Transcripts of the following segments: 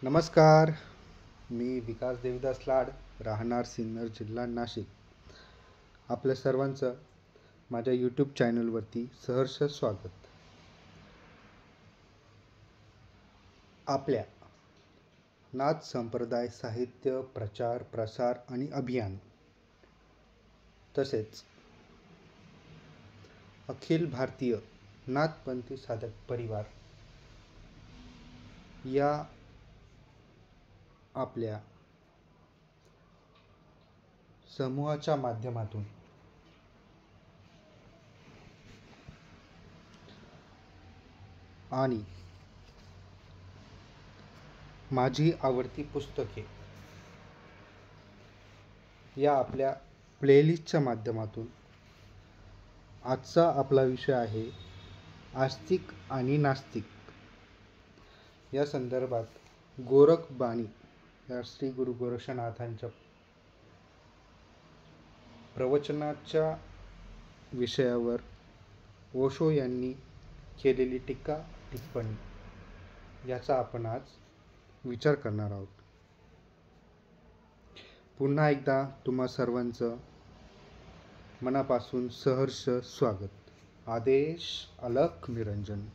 नमस्कार. मी विकास देविदास लाड, राहणार सिन्नर, जिल्हा नाशिक. आपल्या सर्वांचं माझ्या यूट्यूब चॅनलवरती सहर्ष स्वागत. आपल्या नाथ संप्रदाय साहित्य प्रचार प्रसार आणि अभियान तसेच अखिल भारतीय नाथपंथी साधक परिवार या आपल्या समूहाच्या माध्यमातून आणि माझी आवडती पुस्तके या आपल्या प्लेलिस्टच्या माध्यमातून आजचा आपला विषय आहे आस्तिक आणि नास्तिक. या संदर्भात गोरखबाणी या श्री गुरु गोरक्षनाथांच्या प्रवचनाच्या विषयावर ओशो यांनी केलेली टीका टिप्पणी याचा आपण आज विचार करणार आहोत. पुन्हा एकदा तुम्हा सर्वांचं मनापासून सहर्ष स्वागत. आदेश अलख निरंजन.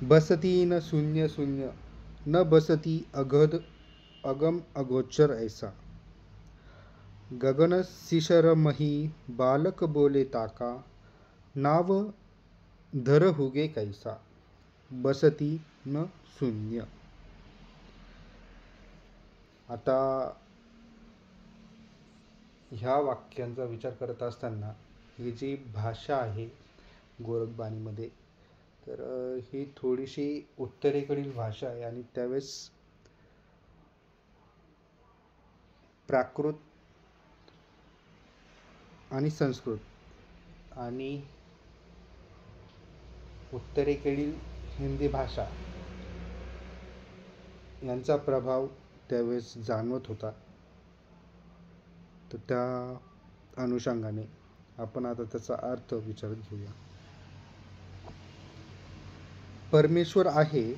बसती न शून्य शून्य न बसती अगध अगम अगोचर ऐसा. गगन शिशर मही बालक बोले ताका नाव धर हुगे कैसा. बसती न शून्य. आता ह्या वाक्यांचा विचार करत असताना ही जी भाषा आहे गोरखबाणीमध्ये, तर ही थोडीशी उत्तरेकडील भाषा आहे आणि त्यावेळेस प्राकृत आणि संस्कृत आणि उत्तरेकडील हिंदी भाषा यांचा प्रभाव त्यावेळेस जाणवत होता. तर त्या अनुषंगाने आपण आता त्याचा अर्थ विचारत घेऊया. परमेश्वर आहे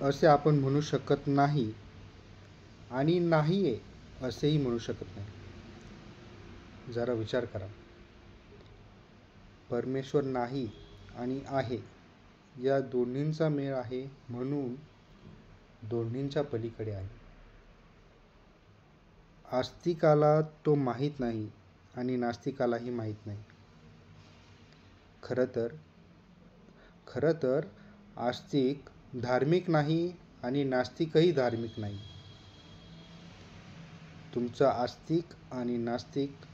असे आपण म्हणू शकत नाही आणि नाही आहे असेही म्हणू शकत नाही. जरा विचार करा. परमेश्वर नाही आणि आहे या दोन्हींचा मेळ आहे म्हणून दोन्हींच्या पलीकडे आहे. आस्तिकाला तो माहीत नाही आणि नास्तिकालाही माहीत नाही. खरं तर आस्तिक धार्मिक नाही आणि नास्तिकही धार्मिक नाही. तुमचं आस्तिक आणि नास्तिक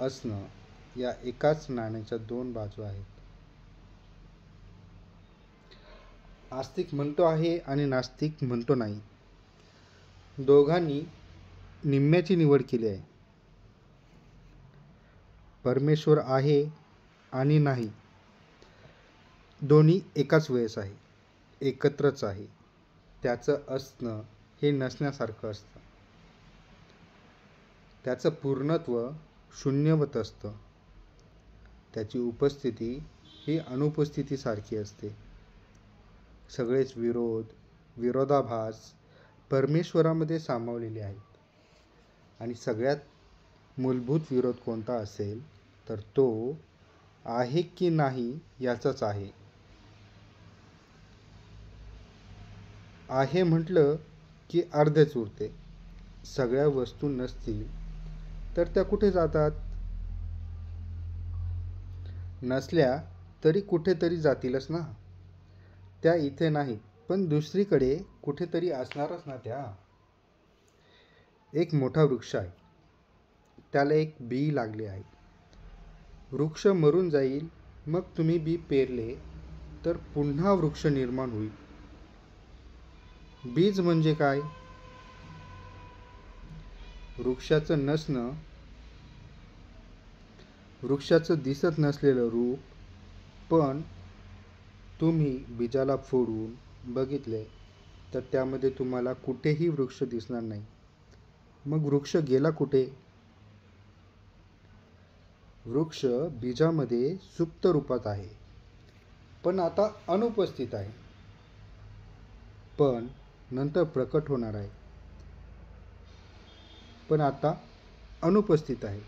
असणं या एकाच नाण्याच्या दोन बाजू आहेत. आस्तिक म्हणतो आहे आणि नास्तिक म्हणतो नाही. दोघांनी निम्म्याची निवड केली आहे. परमेश्वर आहे आणि नाही दोन्ही एकाच वेळेस आहे, एकत्रच आहे. त्याचं असणं हे नसण्यासारखं असतं. त्याचं पूर्णत्व शून्यवत असतं. त्याची उपस्थिती ही अनुपस्थितीसारखी असते. सगळेच विरोधाभास परमेश्वरामध्ये सामावलेले आहेत. आणि सगळ्यात मूलभूत विरोध कोणता असेल तर तो आहे की नाही याचाच आहे. आहे म्हटलं की अर्धेच उरते. सगळ्या वस्तू नसतील तर त्या कुठे जातात? नसल्या तरी कुठेतरी जातीलच ना. त्या इथे नाहीत पण दुसरीकडे कुठेतरी असणारच ना त्या. एक मोठा वृक्ष आहे, त्याला एक बी लागले आहे. वृक्ष मरून जाईल, मग तुम्ही बी पेरले तर पुन्हा वृक्ष निर्माण होईल. बीज म्हणजे काय? वृक्षाचं नसणं, वृक्षाचं दिसत नसलेलं रूप. पण तुम्ही बीजाला फोडून बघितले तर त्यामध्ये तुम्हाला कुठेही वृक्ष दिसणार नाही. मग वृक्ष गेला कुठे? वृक्ष बीजामध्ये सुप्त रूपात आहे, पण आता अनुपस्थित आहे, पण नंतर प्रकट होणार आहे, पण आता अनुपस्थित आहे.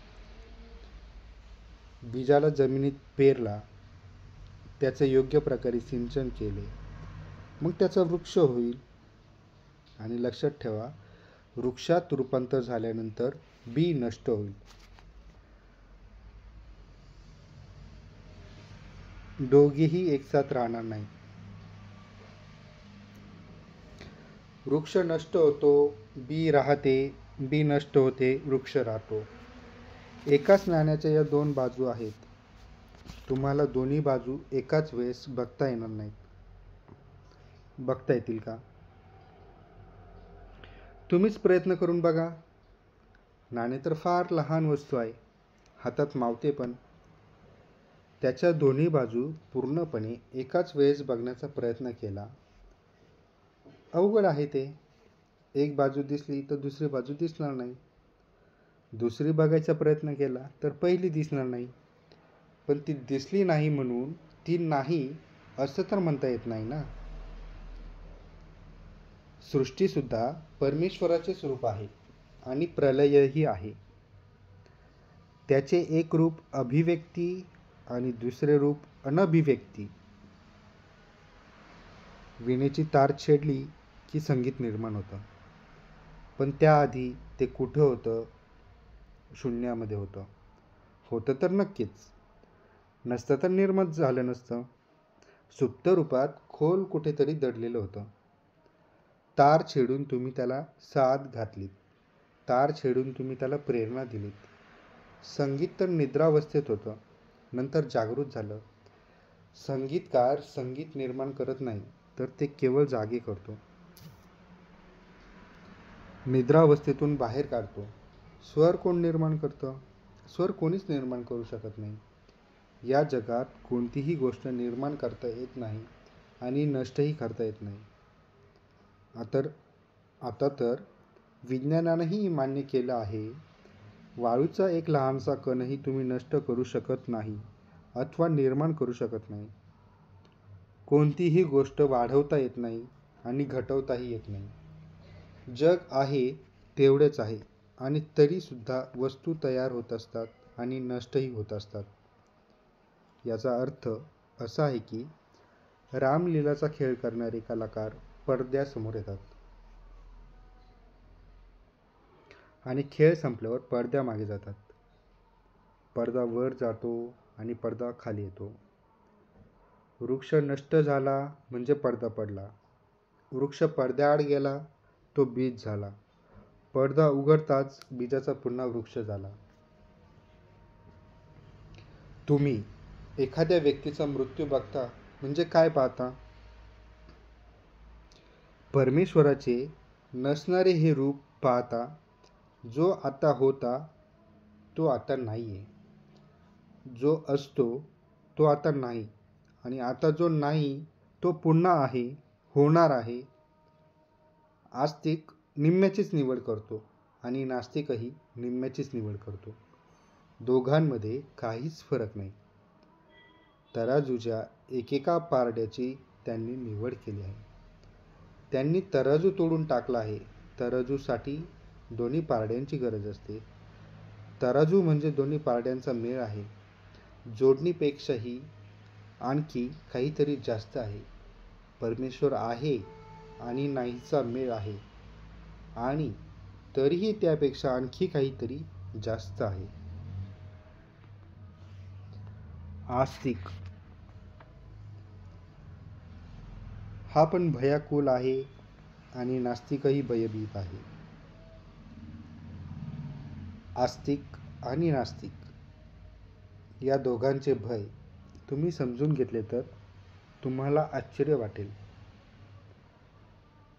बीजाला जमिनीत पेरला, त्याचे योग्य प्रकारे सिंचन केले, मग त्याचा वृक्ष होईल. आणि लक्षात ठेवा, वृक्षात रूपांतर झाल्यानंतर बी नष्ट होईल. दोघेही एकसाथ राहणार नाही. वृक्ष नष्ट होतो, बी राहते, बी नष्ट होते, वृक्ष राहतो. एकाच नाण्याच्या या दोन बाजू आहेत. तुम्हाला दोन्ही बाजू एकाच वेळेस बघता येणार नाहीत. बघता येतील का? तुम्हीच प्रयत्न करून बघा. नाणे तर फार लहान वस्तू आहे, हातात मावते, पण त्याच्या दोन्ही बाजू पूर्णपणे एकाच वेळेस बघण्याचा प्रयत्न केला, अवघड आहे ते. एक बाजू दिसली तर दुसरी बाजू दिसणार नाही. दुसरी बघायचा प्रयत्न केला तर पहिली दिसणार नाही. पण ती दिसली नाही म्हणून ती नाही असं तर म्हणता येत नाही ना. सृष्टीसुद्धा परमेश्वराचे स्वरूप आहे आणि प्रलयही आहे. त्याचे एक रूप अभिव्यक्ती आणि दुसरे रूप अनभिव्यक्ती. विणेची तार छेडली की संगीत निर्माण होतं, पण त्याआधी ते कुठं होतं? शून्यामध्ये होतं. होतं तर नक्कीच, नसतं तर निर्माण झालं नसतं. सुप्त रूपात खोल कुठेतरी दडलेलं होतं. तार छेडून तुम्ही त्याला साथ घातलीत, तार छेडून तुम्ही त्याला प्रेरणा दिलीत. संगीत तर निद्रावस्थेत होतं, नंतर जागृत झालं. संगीतकार संगीत निर्माण करत नाही, तर ते केवळ जागे करतो, निद्रावस्थेतून बाहेर काढतो. स्वर कोण निर्माण करतं? स्वर कोणीच निर्माण करू शकत नाही. या जगात कोणतीही गोष्ट निर्माण करता येत नाही आणि नष्टही करता येत नाही. आता तर विज्ञानानंही मान्य केलं आहे, वाळूचा एक लहानसा कणही तुम्ही नष्ट करू शकत नाही अथवा निर्माण करू शकत नाही. कोणतीही गोष्ट वाढवता येत नाही आणि घटवताही येत नाही. जग आहे तेवढेच आहे आणि तरीसुद्धा वस्तू तयार होत असतात आणि नष्टही होत असतात. याचा अर्थ असा आहे की रामलीलाचा खेळ करणारे कलाकार पडद्यासमोर येतात आणि खेळ संपल्यावर पडद्यामागे जातात. पडदा वर जातो आणि पडदा खाली येतो. वृक्ष नष्ट झाला म्हणजे पडदा पडला. वृक्ष पडद्याआड गेला तो बीज झाला. पडदा उघडताच बीजाचा पुन्हा वृक्ष झाला. तुम्ही एखाद्या व्यक्तीचा मृत्यू बघता म्हणजे काय पाहता? परमेश्वराचे नसणारे हे रूप पाहता. जो आता होता तो आता नाहीये, जो असतो तो आता नाही, आणि आता जो नाही तो पुन्हा आहे, होणार आहे. आस्तिक निम्म्याचीच निवड करतो आणि नास्तिकही निम्म्याचीच निवड करतो. दोघांमध्ये काहीच फरक नाही. तराजूच्या एकेका पारड्याची त्यांनी निवड केली आहे. त्यांनी तराजू तोडून टाकला आहे. तराजूसाठी दोन्ही पारड्यांची गरज असते. तराजू म्हणजे दोन्ही पारड्यांचा मेळ आहे. जोडणीपेक्षाही आणखी काहीतरी जास्त आहे. परमेश्वर आहे आणि नाहीचा मेळ आहे, आणि तरीही त्यापेक्षा आणखी काहीतरी जास्त आहे. आस्तिक हा पण भयाकुल आहे आणि नास्तिकही भयभीत आहे. आस्तिक आणि नास्तिक या दोघांचे भय तुम्ही समजून घेतले तर तुम्हाला आश्चर्य वाटेल.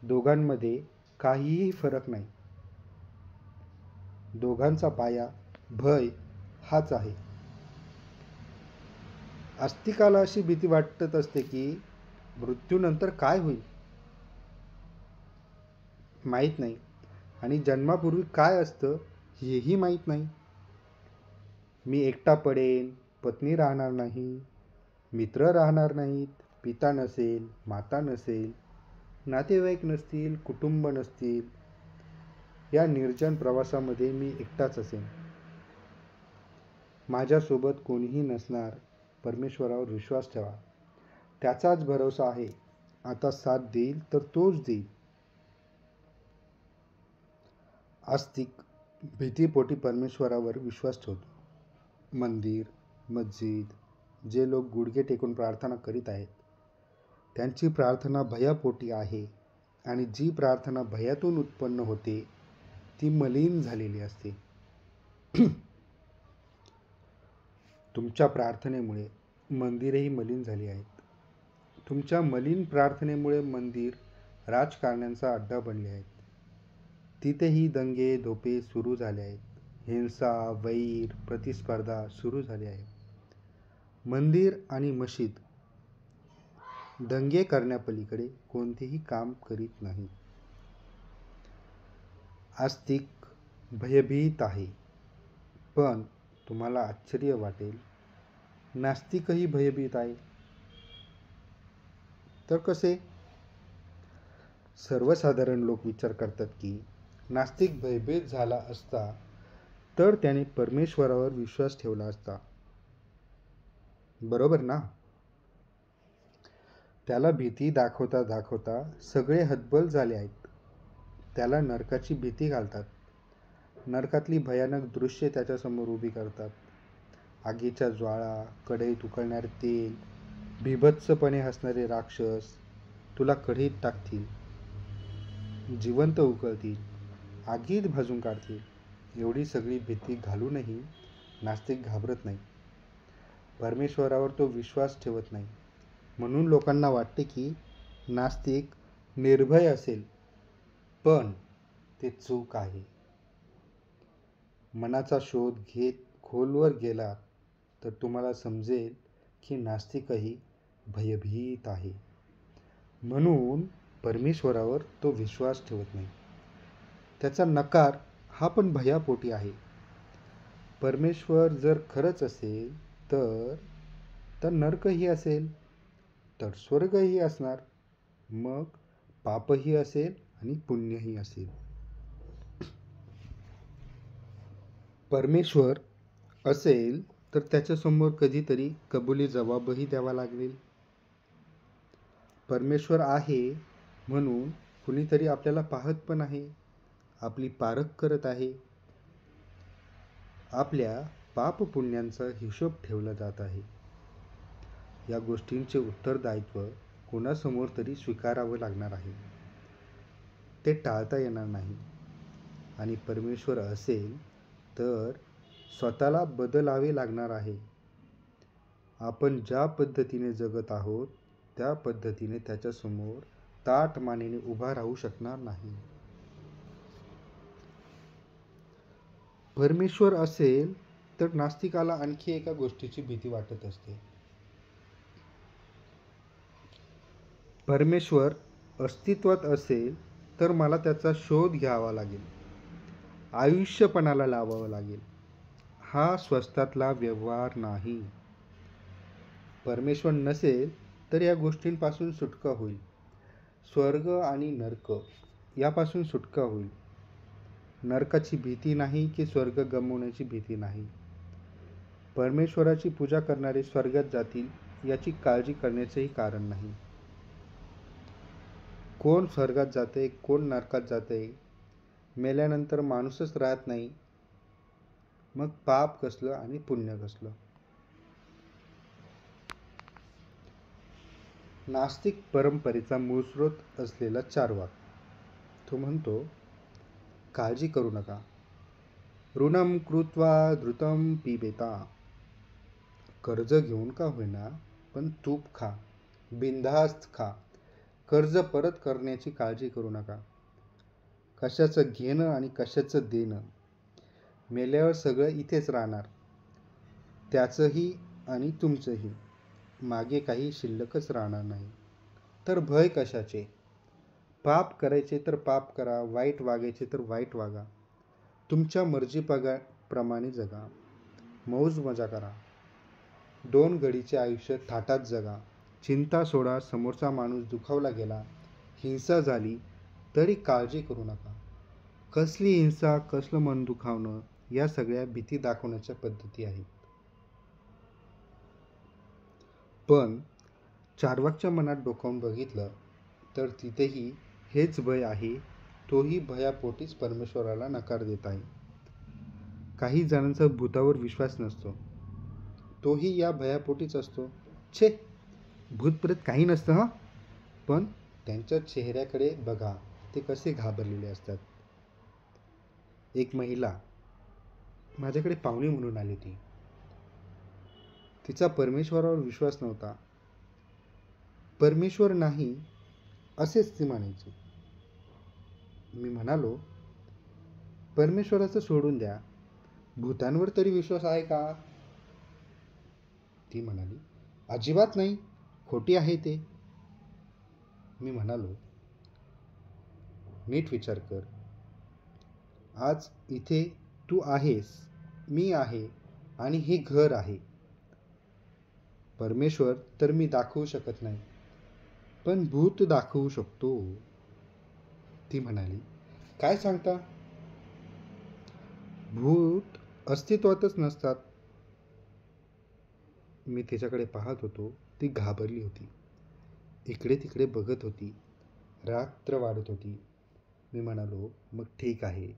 दोघांमध्ये काहीही फरक नाही. दोघांचा पाया भय हाच आहे. आस्तिकाला अशी भीती वाटत असते की मृत्यूनंतर काय होईल माहीत नाही, आणि जन्मापूर्वी काय असतं हेही माहीत नाही. मी एकटा पडेन, पत्नी राहणार नाही, मित्र राहणार नाहीत, पिता नसेल, माता नसेल, नातेवाईक नसतील, कुटुंब नसतील. या निर्जन प्रवासामध्ये मी एकटाच असेन. माझ्यासोबत कोणीही नसणार. परमेश्वरावर विश्वास ठेवा. त्याचाच भरोसा आहे. आता साथ देईल तर तोच देईल. आस्तिक भीतीपोटी परमेश्वरावर विश्वास ठेवतो. मंदिर, मस्जिद, जे लोक गुडघे टेकून प्रार्थना करीत आहेत, त्यांची प्रार्थना भयापोटी आहे आणि जी प्रार्थना भयातून उत्पन्न होते ती मलिन झालेली असते. तुमच्या प्रार्थनेमुळे मंदिरेही मलिन झाली आहेत. तुमच्या मलिन प्रार्थनेमुळे मंदिर राजकारण्यांचा अड्डा बनले आहेत. तिथेही दंगे धोपे सुरू झाले आहेत. हिंसा, वैर, प्रतिस्पर्धा सुरू झाली आहे. मंदिर आणि मशीद दंगे करण्यापलीकडे कोणतेही काम करीत नाही. आस्तिक भयभीत आहे. पण तुम्हाला आश्चर्य वाटेल, नास्तिकही भयभीत आहे. तर कसे? सर्वसाधारण लोक विचार करतात की नास्तिक भयभीत झाला असता तर त्याने परमेश्वरावर विश्वास ठेवला असता. बरोबर ना? त्याला भीती दाखवता दाखवता सगळे हतबल झाले आहेत. त्याला नरकाची भीती घालतात. नरकातली भयानक दृश्ये त्याच्यासमोर उभी करतात. आगीच्या ज्वाळा, कढईत उकळणारे तेल, बिभत्सपणे हसणारे राक्षस तुला कढईत टाकतील, जिवंत उकळतील, आगीत भाजून काढतील. एवढी सगळी भीती घालूनही नास्तिक घाबरत नाही. परमेश्वरावर तो विश्वास ठेवत नाही. म्हणून लोकांना वाटते की नास्तिक निर्भय असेल, पण ते चूक आहे. मनाचा शोध घेत खोलवर गेलात तर तुम्हाला समजेल की नास्तिकही भयभीत आहे. म्हणून परमेश्वरावर तो विश्वास ठेवत नाही. त्याचा नकार हा पण भयापोटी आहे. परमेश्वर जर खरंच असेल तर नरकही असेल, तर स्वर्गही असणार, मग पापही असेल आणि पुण्यही असेल. परमेश्वर असेल तर त्याच्यासमोर कधीतरी कबुली जबाबही द्यावा लागेल. परमेश्वर आहे म्हणून कुणीतरी आपल्याला पाहत पण आहे, आपली पारख करत आहे. आपल्या पाप पुण्यांचा हिशोब ठेवला जात आहे. या गोष्टींचे उत्तरदायित्व कोणासमोर तरी स्वीकारावं लागणार आहे. ते टाळता येणार नाही. आणि परमेश्वर असेल तर स्वतःला बदलावे लागणार आहे. आपण ज्या पद्धतीने जगत आहोत त्या पद्धतीने त्याच्यासमोर ताठ मानेने उभा राहू शकणार नाही. परमेश्वर असेल तर नास्तिकाला आणखी एका गोष्टीची भीती वाटत असते. परमेश्वर अस्तित्वात असेल तर मला त्याचा शोध घ्यावा लागेल, आयुष्यपणाला लावावं लागेल. हा स्वस्तातला व्यवहार नाही. परमेश्वर नसेल तर या गोष्टींपासून सुटका होईल. स्वर्ग आणि नरक यापासून सुटका होईल. नरकाची भीती नाही की स्वर्ग गमावण्याची भीती नाही. परमेश्वराची पूजा करणारे स्वर्गात जातील याची काळजी करण्याचेही कारण नाही. कोण स्वर्गात जाते, कोण नरकात जाते, मेल्यानंतर माणूसच राहत नाही, मग पाप कसलं आणि पुण्य कसलं? नास्तिक परंपरेचा मूळस्रोत असलेला चार्वाक तो म्हणतो, काळजी करू नका. ऋणम कृत्वा धृतम पिबेता. कर्ज घेऊन का होईना पण तूप खा, बिनधास्त खा. कर्ज परत करण्याची काळजी करू नका. कशाचं घेणं आणि कशाचं देणं. मेल्यावर सगळं इथेच राहणार, त्याचंही आणि तुमचंही. मागे काही शिल्लकच राहणार नाही. तर भय कशाचे? पाप करायचे तर पाप करा, वाईट वागायचे तर वाईट वागा. तुमच्या मर्जीप्रमाणे जगा. मौज मजा करा. 2 घडीचे आयुष्य थाटात जगा. चिंता सोडा, समोरचा माणूस दुखावला गेला, हिंसा झाली तरी काळजी करू नका. कसली हिंसा, कसलं मन दुखावणं, या सगळ्या भीती दाखवण्याच्या पद्धती आहेत. पण चार्वाकच्या मनात डोकावून बघितलं तर तिथेही हेच भय आहे. तोही भयापोटीच परमेश्वराला नकार देत आहे. काही जणांचा भूतावर विश्वास नसतो, तोही या भयापोटीच असतो. छे, भूतप्रेत काही नसतं हं. पण त्यांच्या चेहऱ्याकडे बघा, ते कसे घाबरलेले असतात. एक महिला माझ्याकडे पाहुणी म्हणून आली होती. तिचा परमेश्वरावर विश्वास नव्हता. परमेश्वर नाही असेच ती म्हणायची. मी म्हणालो, परमेश्वराचं सोडून द्या, भूतांवर तरी विश्वास आहे का? ती म्हणाली, अजिबात नाही, खोटी आहे ते. मी म्हणालो, नीट विचार कर. आज इथे तू आहेस, मी आहे आणि हे घर आहे. परमेश्वर तर मी दाखवू शकत नाही, पण भूत दाखवू शकतो. ती म्हणाली, काय सांगता? भूत अस्तित्वातच नसतात. मी तिच्याकडे पाहत होतो. ती घाबरली होती. इकडे तिकडे बघत होती. रात्र वाढत होती. मी म्हणालो, मग ठीक आहे,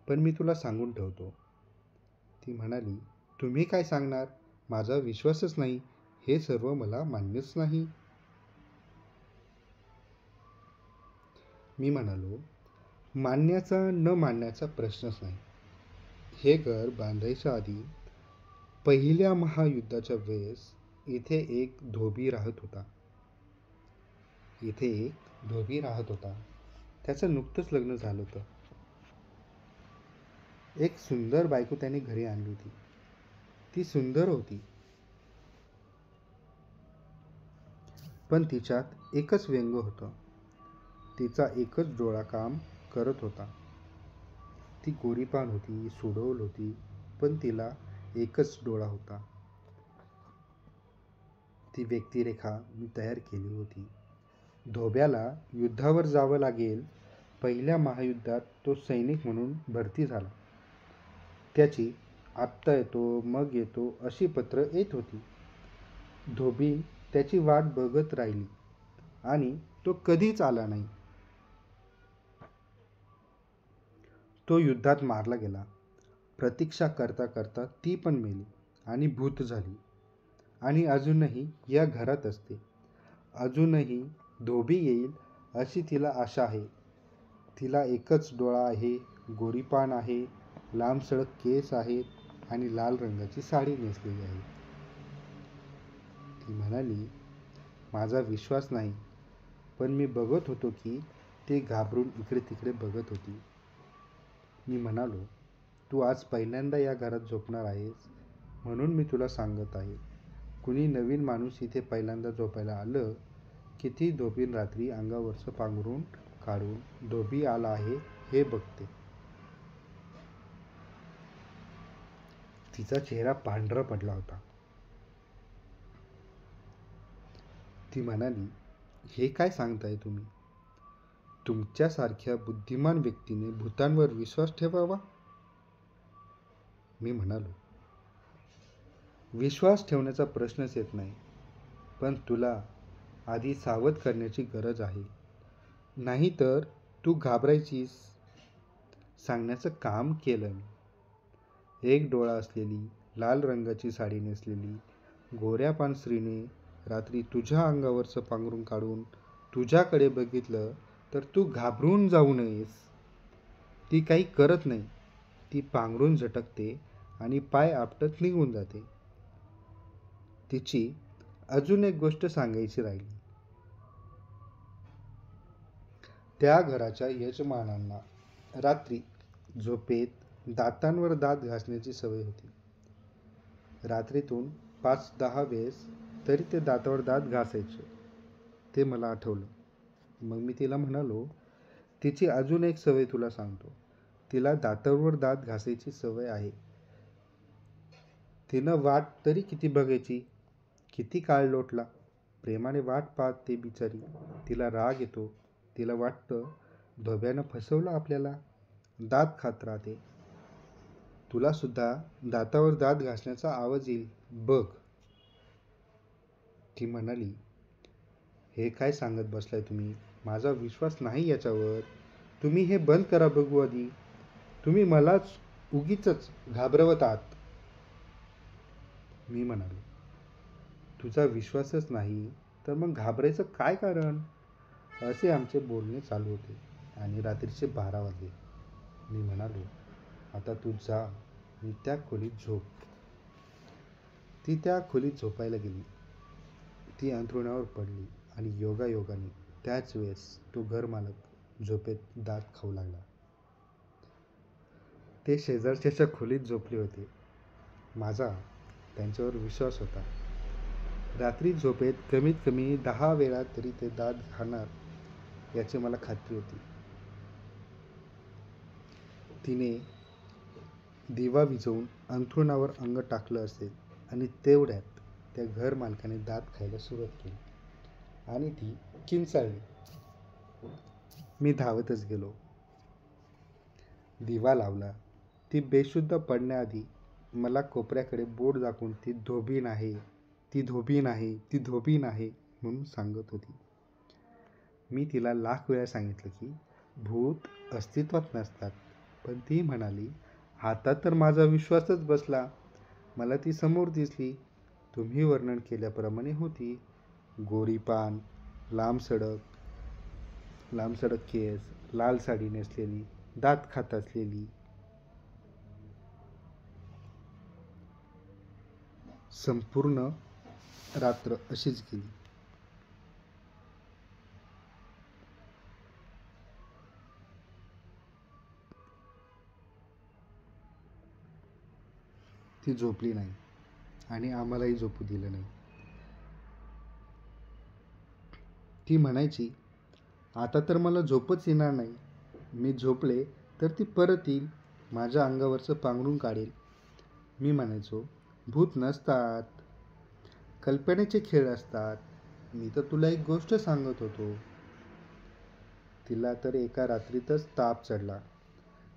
पण मी तुला सांगून ठेवतो. ती म्हणाली, तुम्ही काय सांगणार? माझा विश्वासच नाही. हे सर्व मला मान्यच नाही. मी म्हणालो, मानण्याचा न मानण्याचा प्रश्नच नाही. हे घर बांधायच्या आधी पहिल्या महायुद्धाच्या वेळेस इथे एक धोबी राहत होता. त्याचं नुकतंच लग्न झालं होतं. एक सुंदर बायको त्याने घरी आणली होती. ती सुंदर होती, पण तिच्यात एकच व्यंग होतं. तिचा एकच डोळा काम करत होता. ती गोरीपान होती, सुडौल होती, पण तिला एकच डोळा होता. ती व्यक्तिरेखा मी तयार केली होती. धोब्याला युद्धावर जावं लागेल. पहिल्या महायुद्धात तो सैनिक म्हणून भरती झाला. त्याची आत्ता येतो, मग येतो अशी पत्र येत होती. धोबी त्याची वाट बघत राहिली आणि तो कधीच आला नाही. तो युद्धात मारला गेला. प्रतीक्षा करता करता ती पण मेली आणि भूत झाली आणि अजूनही या घरात असते. अजूनही धोबी येईल अशी तिला आशा आहे. तिला एकच डोळा आहे, गोरीपान आहे, लांबसडक केस आहेत आणि लाल रंगाची साडी नेसलेली आहे. ती म्हणाली, माझा विश्वास नाही, पण मी बघत होतो की ती घाबरून इकडे तिकडे बघत होती. मी म्हणालो, तू आज पहिल्यांदा या घरात झोपणार आहेस, म्हणून मी तुला सांगत आहे. कुणी नवीन माणूस इथे पहिल्यांदा झोपायला आलं की ती धोबीन रात्री अंगावरचं पांघरून काढून धोबी आला आहे हे बघते. तिचा चेहरा पांढरा पडला होता. ती म्हणाली, हे काय सांगताय तुम्ही? तुमच्यासारख्या बुद्धिमान व्यक्तीने भूतांवर विश्वास ठेवावा? मी म्हणालो, विश्वास ठेवण्याचा प्रश्नच येत नाही, पण तुला आधी सावध करण्याची गरज आहे. नाहीतर तू घाबरायचीस. सांगण्याचं काम केलं मी. एक डोळा असलेली, लाल रंगाची साडी नेसलेली, गोऱ्यापान स्त्रीने रात्री तुझ्या अंगावरचं पांघरून काढून तुझ्याकडे बघितलं तर तू घाबरून जाऊ नयेस. ती काही करत नाही. ती पांघरून झटकते आणि पाय आपटत निघून जाते. तिची अजून एक गोष्ट सांगायची राहिली. त्या घराच्या यजमानांना रात्री झोपेत दातांवर दात घासण्याची सवय होती. रात्रीतून 5-10 वेळेस तरी ते दातावर दात घासायचे. ते मला आठवलं. मग मी तिला म्हणालो, तिची अजून एक सवय तुला सांगतो. तिला दातावर दात घासायची सवय आहे. तिनं वाट तरी किती बघायची? किती काळ लोटला. प्रेमाने वाट पाहते बिचारी. तिला राग येतो. तिला वाटतं धोब्यानं फसवलं आपल्याला. दात खात राहते. तुला सुद्धा दातावर दात घासण्याचा आवाज येईल बघ. ती म्हणाली, हे काय सांगत बसलाय तुम्ही? माझा विश्वास नाही याच्यावर. तुम्ही हे बंद करा बघू आधी. तुम्ही मलाच उगीचच घाबरवत आहात. मी म्हणालो, तुझा विश्वासच नाही तर मग घाबरायचं काय कारण? असे आमचे बोलणे चालू होते आणि रात्रीचे 12 वाजले. मी म्हणालो, आता तू जा आणि त्या खोलीत झोप. ती त्या खोलीत झोपायला गेली. ती अंथरुणावर पडली आणि योगायोगाने त्याच वेळेस तो घरमालक झोपेत दात खाऊ लागला. ते शेजारच्याच्या खोलीत झोपले होते. माझा त्यांच्यावर विश्वास होता. रात्री झोपेत कमीत कमी 10 वेळा तरी ते दात खाणार याची मला खात्री होती. तिने दिवा विझवून अंथरुणावर अंग टाकलं असेल आणि तेवढ्यात त्या घर मालकाने दात खायला सुरुवात केली आणि ती किंचाळली. मी धावतच गेलो. दिवा लावला. ती बेशुद्ध पडण्याआधी मला कोपऱ्याकडे बोट दाखवून ती धोबीण आहे, ती धोबीण आहे, ती धोबीण आहे म्हणून सांगत होती. मी तिला लाख वेळा सांगितलं की भूत अस्तित्वात नसतात, पण ती म्हणाली, आता तर माझा विश्वासच बसला. मला ती समोर दिसली. तुम्ही वर्णन केल्याप्रमाणे होती. गोरी पान, लांब सडक केस, लाल साडी नेसलेली, दात खात असलेली. संपूर्ण रात्र अशीच गेली. ती झोपली नाही आणि आम्हालाही झोपू दिलं नाही. ती म्हणायची, आता तर मला झोपच येणार नाही. मी झोपले तर ती परत येईल, माझ्या अंगावरचं पांघरून काढेल. मी म्हणायचो, भूत नसतात, कल्पनेचे खेळ असतात. मी तर तुला एक गोष्ट सांगत होतो. तिला तर एका रात्रीतच ताप चढला.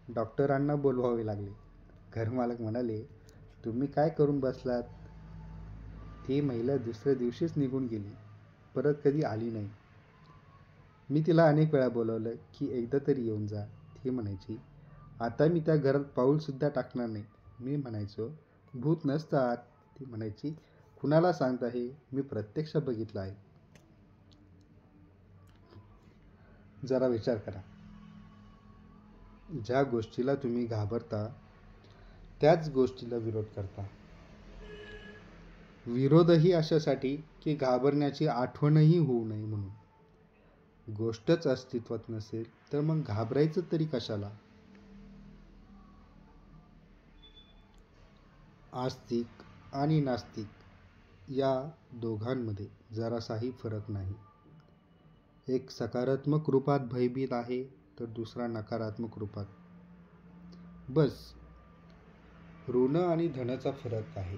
डॉक्टरांना बोलवावे लागले. घरमालक म्हणाले, तुम्ही काय करून बसलात? ती महिला दुसऱ्या दिवशीच निघून गेली. परत कधी आली नाही. मी तिला अनेक वेळा बोलावलं की एकदा तरी येऊन जा. ती म्हणायची, आता मी त्या घरात पाऊलसुद्धा टाकणार नाही. मी म्हणायचो, भूत नसतात. ती म्हणायची, कुणाला सांगत आहे? मी प्रत्यक्ष बघितलं आहे. जरा विचार करा. ज्या गोष्टीला तुम्ही घाबरता त्याच गोष्टीला विरोध करता. विरोधही अशासाठी की घाबरण्याची आठवणही होऊ नये म्हणून. गोष्टच अस्तित्वात नसेल तर मग घाबरायचं तरी कशाला? आस्तिक आणि नास्तिक या दोघांमध्ये जरासाही फरक नाही. एक सकारात्मक रूपात भयभीत आहे तर दुसरा नकारात्मक रूपात. बस ऋण आणि धनाचा फरक आहे.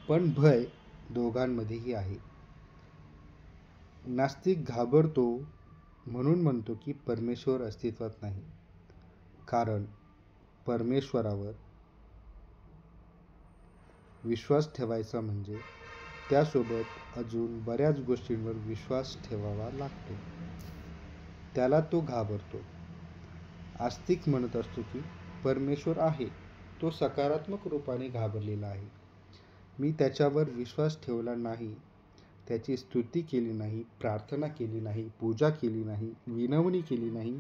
पण भय दोघांमध्येही आहे. नास्तिक घाबरतो म्हणून म्हणतो की परमेश्वर अस्तित्वात नाही, कारण परमेश्वरावर विश्वास ठेवायचा म्हणजे त्यासोबत अजून बऱ्याच गोष्टींवर विश्वास ठेवावा लागतो. त्याला तो घाबरतो. आस्तिक म्हणत असतो की परमेश्वर आहे, तो सकारात्मक रूपाने घाबरलेला आहे. मी त्याच्यावर विश्वास ठेवला नाही, त्याची स्तुती केली नाही, प्रार्थना केली नाही, पूजा केली नाही, विनवणी केली नाही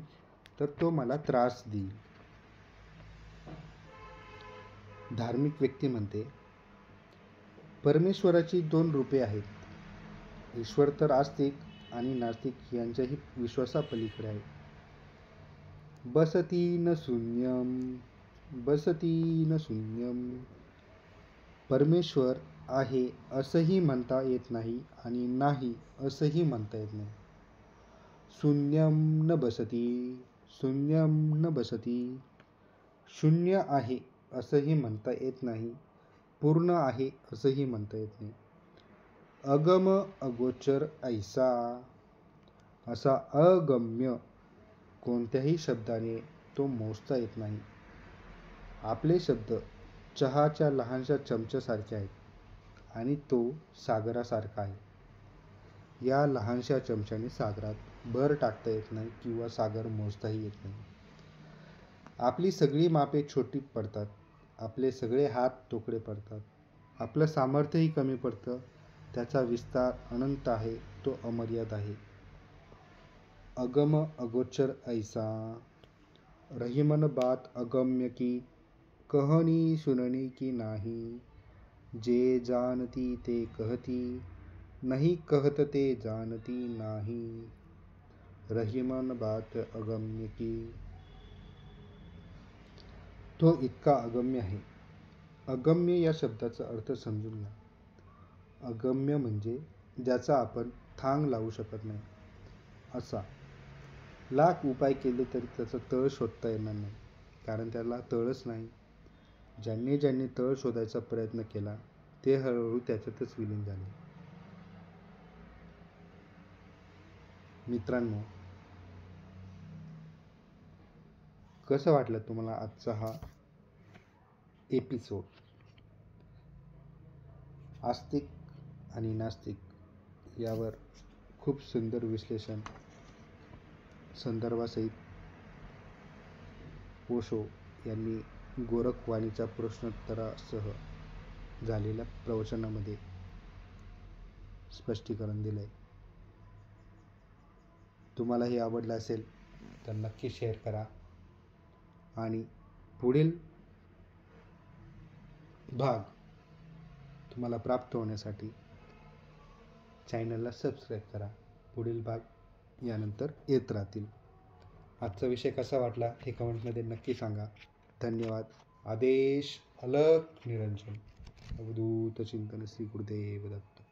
तर तो मला त्रास देईल. धार्मिक व्यक्ती म्हणते, परमेश्वराची 2 रूपे आहेत. ईश्वर तर आस्तिक आणि नास्तिक यांच्याही विश्वासापलीकडे आहे. बसती न शून्यम, बसती न शून्यम. परमेश्वर आहे असंही म्हणता येत नाही आणि नाही असंही म्हणता येत नाही. शून्यम न बसती, शून्यम न बसती. शून्य आहे असंही म्हणता येत नाही पूर्ण आहे असंही म्हणता येत नाही. अगम अगोचर ऐसा, असा अगम्य कोणत्याही शब्दाने तो मोजता येत नाही. आपले शब्द चहाच्या लहानशा चमच्यासारखे आहेत आणि तो सागरासारखा आहे. या लहानशा चमच्याने सागरात भर टाकता येत नाही किंवा सागर मोजताही येत नाही. आपली सगळी मापे छोटी पडतात, आपले सगळे हात तोकडे पडतात, आपलं सामर्थ्यही कमी पडतं. त्याचा विस्तार अनंत आहे, तो अमर्याद आहे. अगम अगोचर ऐसा, रहीमन बात अगम्य की, कहनी सुननी की नाही. जे जानती ते कहती, नहीं कहत ते जानती नाही. रहीमन बात अगम्य की. तो इतका अगम्य आहे. अगम्य या शब्दाचा अर्थ समजून घ्या. अगम्य म्हणजे ज्याचा आपण थांग लावू शकत नाही असा. लाख उपाय केले तरी त्याचा तळ शोधता येणार नाही, कारण त्याला तळच नाही. ज्यांनी ज्यांनी तळ शोधायचा प्रयत्न केला ते हळूहळू त्याच्यातच विलीन झाले. मित्रांनो, कसं वाटलं तुम्हाला आजचा हा एपिसोड? आस्तिक आणि नास्तिक यावर खूप सुंदर विश्लेषण संदर्भासहित ओशो यांनी गोरखवाणीच्या प्रश्नोत्तरासह झालेल्या प्रवचनामध्ये स्पष्टीकरण दिलंय. तुम्हाला हे आवडलं असेल तर नक्की शेअर करा आणि पुढील भाग तुम्हाला प्राप्त होण्यासाठी चॅनलला सबस्क्राईब करा. पुढील भाग यानंतर येत राहतील. आजचा विषय कसा वाटला हे कमेंटमध्ये नक्की सांगा. धन्यवाद. आदेश अलख निरंजन. अवधूत चिंतन श्री गुरुदेव दत्त.